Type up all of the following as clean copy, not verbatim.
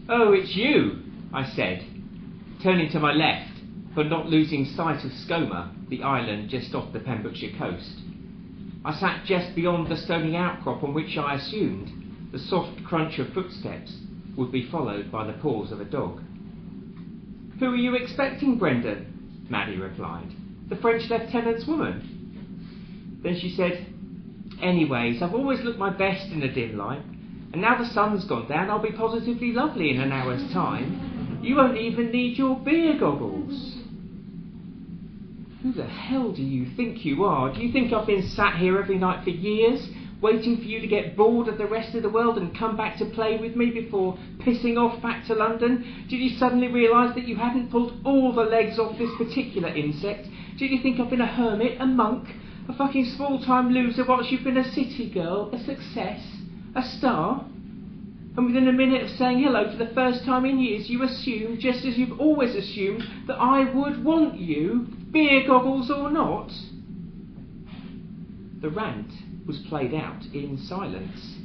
"Oh, it's you," I said, turning to my left, but not losing sight of Skomer, the island just off the Pembrokeshire coast. I sat just beyond the stony outcrop on which I assumed the soft crunch of footsteps would be followed by the paws of a dog. "Who are you expecting, Brendan?" Maddie replied. "The French lieutenant's woman." Then she said, "Anyways, I've always looked my best in the dim light, and now the sun's gone down, I'll be positively lovely in an hour's time. You won't even need your beer goggles." "Who the hell do you think you are? Do you think I've been sat here every night for years, waiting for you to get bored of the rest of the world and come back to play with me before pissing off back to London? Did you suddenly realise that you hadn't pulled all the legs off this particular insect? Did you think I've been a hermit, a monk, a fucking small-time loser whilst you've been a city girl, a success, a star? And within a minute of saying hello for the first time in years, you assume, just as you've always assumed, that I would want you, beer goggles or not?" The rant was played out in silence.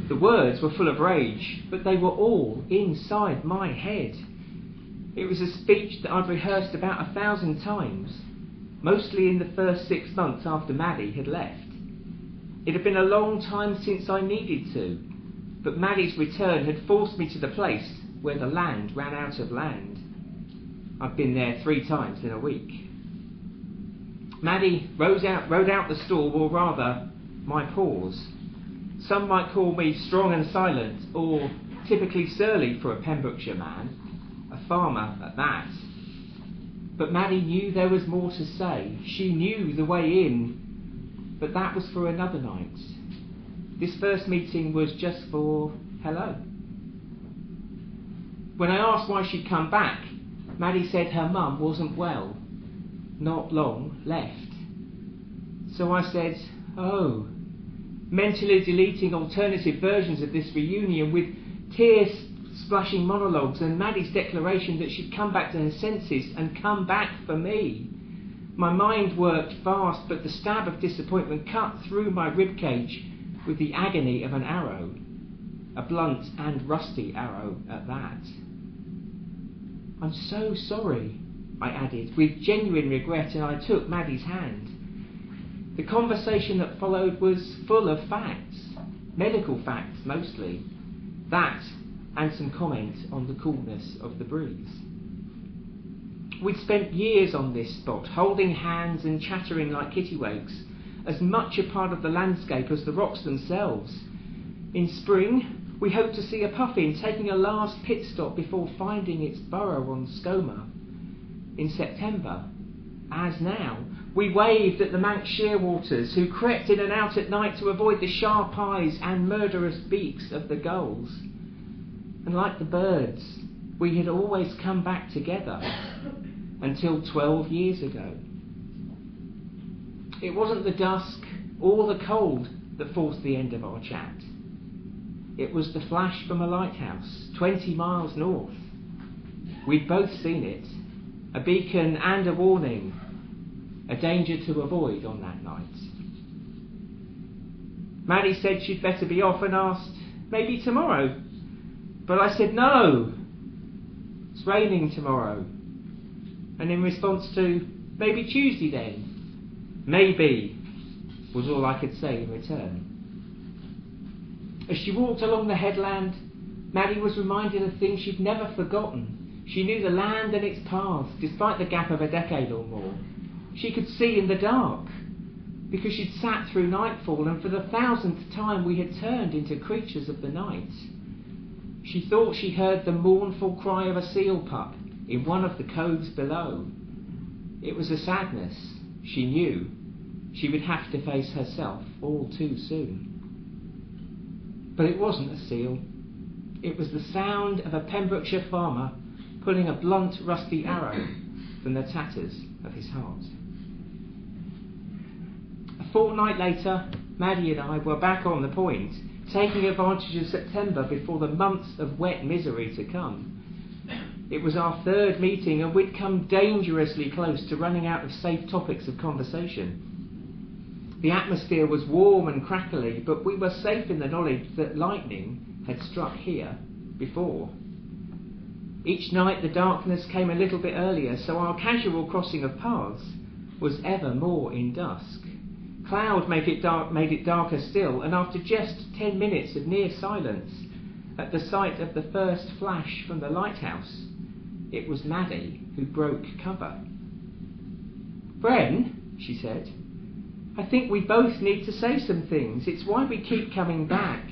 The words were full of rage, but they were all inside my head. It was a speech that I'd rehearsed about 1,000 times, mostly in the first 6 months after Maddie had left. It had been a long time since I needed to, but Maddie's return had forced me to the place where the land ran out of land. I'd been there 3 times in a week. Maddie rode out the storm, or rather, my pause. Some might call me strong and silent, or typically surly for a Pembrokeshire man, a farmer at that. But Maddie knew there was more to say. She knew the way in, but that was for another night. This first meeting was just for hello. When I asked why she'd come back, Maddie said her mum wasn't well, not long left. So I said, "Oh," mentally deleting alternative versions of this reunion with tear-splashing monologues and Maddie's declaration that she'd come back to her senses and come back for me. My mind worked fast, but the stab of disappointment cut through my ribcage with the agony of an arrow, a blunt and rusty arrow at that. "I'm so sorry," I added, with genuine regret, and I took Maddie's hand. The conversation that followed was full of facts, medical facts mostly, that and some comment on the coolness of the breeze. We'd spent years on this spot, holding hands and chattering like kittiwakes, as much a part of the landscape as the rocks themselves. In spring, we hoped to see a puffin taking a last pit stop before finding its burrow on Skomer. In September, as now, we waved at the Manx shearwaters who crept in and out at night to avoid the sharp eyes and murderous beaks of the gulls. And like the birds, we had always come back together until 12 years ago. It wasn't the dusk or the cold that forced the end of our chat. It was the flash from a lighthouse 20 miles north. We'd both seen it, a beacon and a warning, a danger to avoid on that night. Maddie said she'd better be off and asked, maybe tomorrow. But I said no, it's raining tomorrow. And in response to, maybe Tuesday then, maybe, was all I could say in return. As she walked along the headland, Maddie was reminded of things she'd never forgotten. She knew the land and its paths, despite the gap of a decade or more. She could see in the dark, because she'd sat through nightfall, and for the 1,000th time we had turned into creatures of the night. She thought she heard the mournful cry of a seal pup in one of the coves below. It was a sadness she knew she would have to face herself all too soon. But it wasn't a seal. It was the sound of a Pembrokeshire farmer pulling a blunt, rusty arrow from the tatters of his heart. A fortnight later, Maddie and I were back on the point, taking advantage of September before the months of wet misery to come. It was our 3rd meeting, and we'd come dangerously close to running out of safe topics of conversation. The atmosphere was warm and crackly, but we were safe in the knowledge that lightning had struck here before. Each night the darkness came a little bit earlier, so our casual crossing of paths was ever more in dusk. Cloud made it darker still, and after just 10 minutes of near silence, at the sight of the first flash from the lighthouse, it was Maddie who broke cover. "Bren," she said, "I think we both need to say some things. It's why we keep coming back.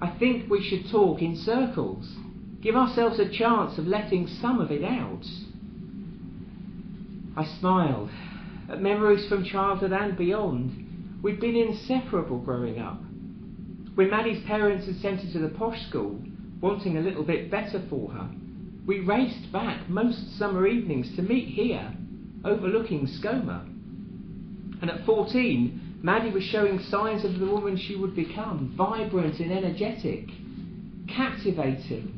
I think we should talk in circles. Give ourselves a chance of letting some of it out." I smiled at memories from childhood and beyond. We'd been inseparable growing up. When Maddie's parents had sent her to the posh school, wanting a little bit better for her, we raced back most summer evenings to meet here, overlooking Skomer. And at 14, Maddie was showing signs of the woman she would become, vibrant and energetic, captivating.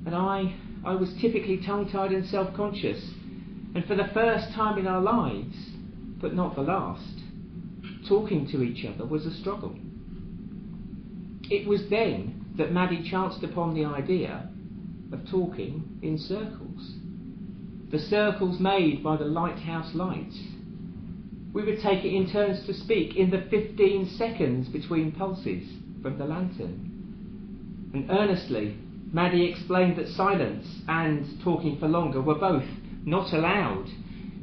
And I was typically tongue-tied and self-conscious, and for the first time in our lives, but not the last, talking to each other was a struggle. It was then that Maddie chanced upon the idea of talking in circles. The circles made by the lighthouse lights. We would take it in turns to speak in the 15 seconds between pulses from the lantern. And earnestly, Maddie explained that silence and talking for longer were both not allowed,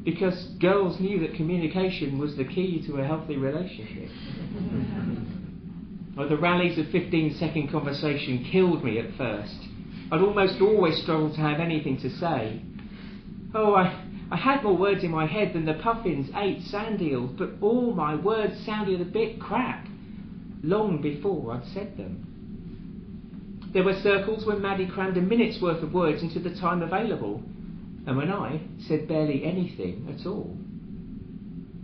because girls knew that communication was the key to a healthy relationship. Well, the rallies of 15-second conversation killed me at first. I'd almost always struggled to have anything to say. I had more words in my head than the puffins ate sand eels, but all my words sounded a bit crap long before I'd said them. There were circles when Maddie crammed a minute's worth of words into the time available, and when I said barely anything at all.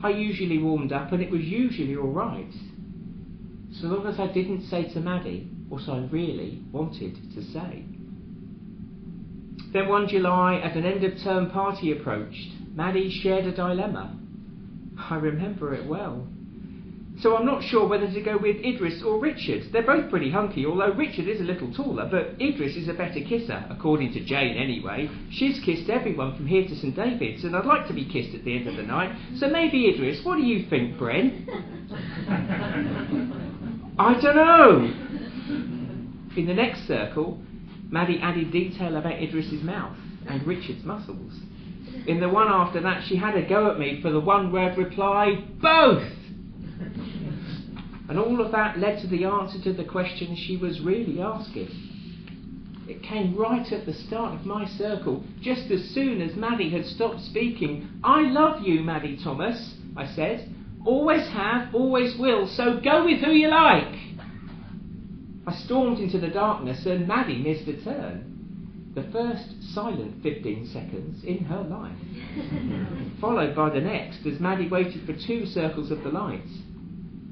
I usually warmed up, and it was usually all right, so long as I didn't say to Maddie what I really wanted to say. Then one July, as an end-of-term party approached, Maddie shared a dilemma. I remember it well. So I'm not sure whether to go with Idris or Richard. They're both pretty hunky, although Richard is a little taller, but Idris is a better kisser, according to Jane anyway. She's kissed everyone from here to St David's, and I'd like to be kissed at the end of the night, so maybe Idris. What do you think, Bren? I don't know. In the next circle, Maddie added detail about Idris's mouth and Richard's muscles. In the one after that, she had a go at me for the one-word reply, both! And all of that led to the answer to the question she was really asking. It came right at the start of my circle, just as soon as Maddie had stopped speaking. "I love you, Maddie Thomas," I said. "Always have, always will, so go with who you like." I stormed into the darkness and Maddie missed a turn. The first silent 15 seconds in her life. Followed by the next as Maddie waited for 2 circles of the lights.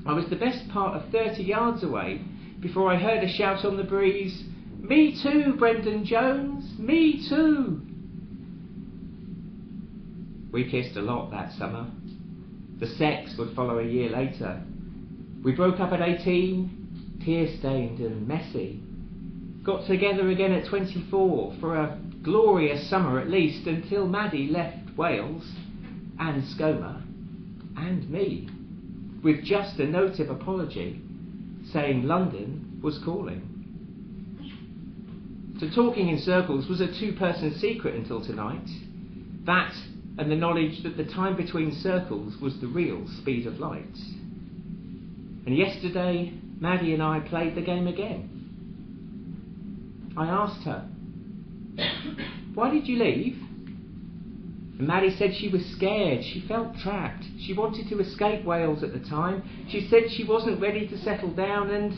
I was the best part of 30 yards away before I heard a shout on the breeze, "Me too, Brendan Jones, me too." We kissed a lot that summer. The sex would follow a year later. We broke up at 18, tear-stained and messy. Got together again at 24 for a glorious summer at least, until Maddie left Wales and Skomer and me with just a note of apology saying London was calling. So talking in circles was a 2-person secret until tonight. That and the knowledge that the time between circles was the real speed of light. And yesterday, Maddie and I played the game again. I asked her, "Why did you leave?" And Maddie said she was scared, she felt trapped, she wanted to escape Wales at the time, she said she wasn't ready to settle down, and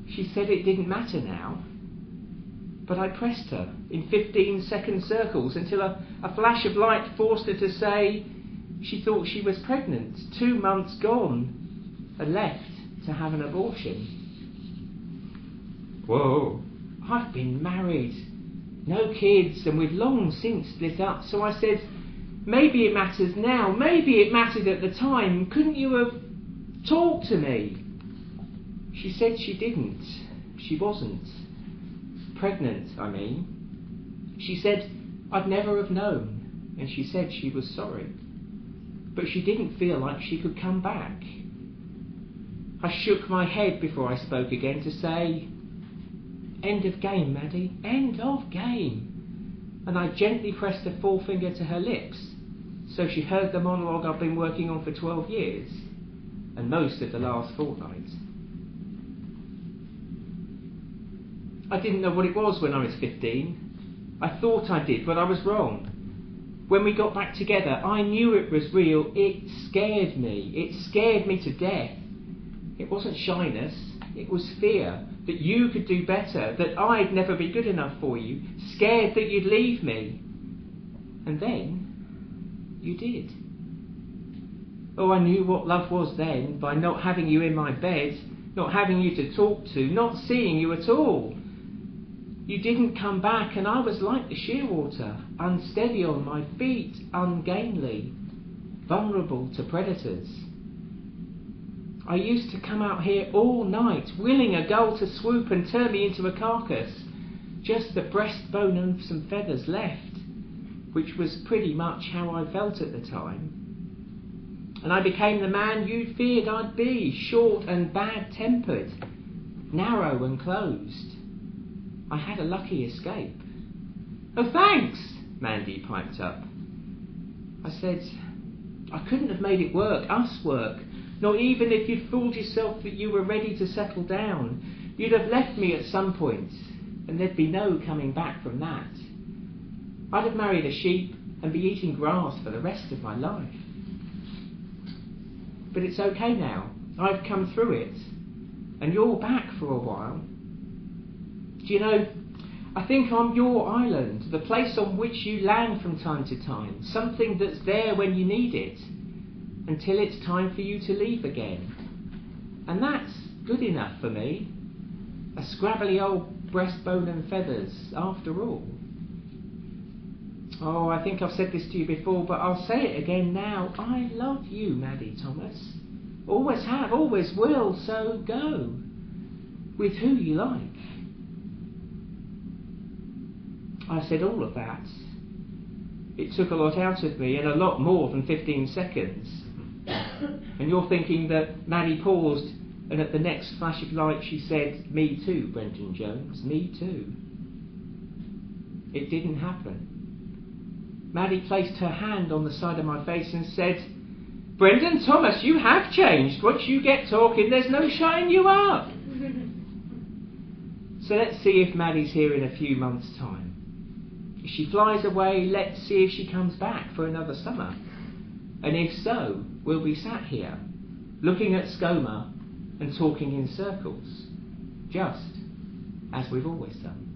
she said it didn't matter now. But I pressed her in 15-second circles until a flash of light forced her to say she thought she was pregnant, 2 months gone, and left to have an abortion. Whoa, I've been married, no kids, and we've long since split up, so I said, "Maybe it matters now, maybe it mattered at the time, couldn't you have talked to me?" She said she didn't, she wasn't, pregnant, I mean. She said I'd never have known, and she said she was sorry. But she didn't feel like she could come back. I shook my head before I spoke again to say, "End of game, Maddie, end of game." And I gently pressed a forefinger to her lips, so she heard the monologue I've been working on for 12 years, and most of the last fortnight. I didn't know what it was when I was 15. I thought I did, but I was wrong. When we got back together, I knew it was real. It scared me. It scared me to death. It wasn't shyness, it was fear that you could do better, that I'd never be good enough for you, scared that you'd leave me. And then you did. Oh, I knew what love was then, by not having you in my bed, not having you to talk to, not seeing you at all. You didn't come back, and I was like the shearwater, unsteady on my feet, ungainly, vulnerable to predators. I used to come out here all night, willing a gull to swoop and turn me into a carcass, just the breastbone and some feathers left, which was pretty much how I felt at the time. And I became the man you'd feared I'd be, short and bad-tempered, narrow and closed. I had a lucky escape. "Oh, thanks," Mandy piped up. I said, "I couldn't have made it work, us work, not even if you'd fooled yourself that you were ready to settle down. You'd have left me at some point, and there'd be no coming back from that. I'd have married a sheep and be eating grass for the rest of my life. But it's okay now. I've come through it, and you're back for a while. Do you know, I think I'm your island, the place on which you land from time to time, something that's there when you need it, until it's time for you to leave again. And that's good enough for me. A scrabbly old breastbone and feathers, after all." Oh, I think I've said this to you before, but I'll say it again now. I love you, Maddie Thomas. Always have, always will, so go. With who you like. I said all of that. It took a lot out of me, and a lot more than 15 seconds. And you're thinking that Maddie paused, and at the next flash of light she said, "Me too, Brendan Jones, me too." It didn't happen. Maddie placed her hand on the side of my face and said, "Brendan Thomas, you have changed. Once you get talking, there's no shutting you up." So let's see if Maddie's here in a few months' time. If she flies away, let's see if she comes back for another summer. And if so, we'll be sat here, looking at Skomer and talking in circles, just as we've always done.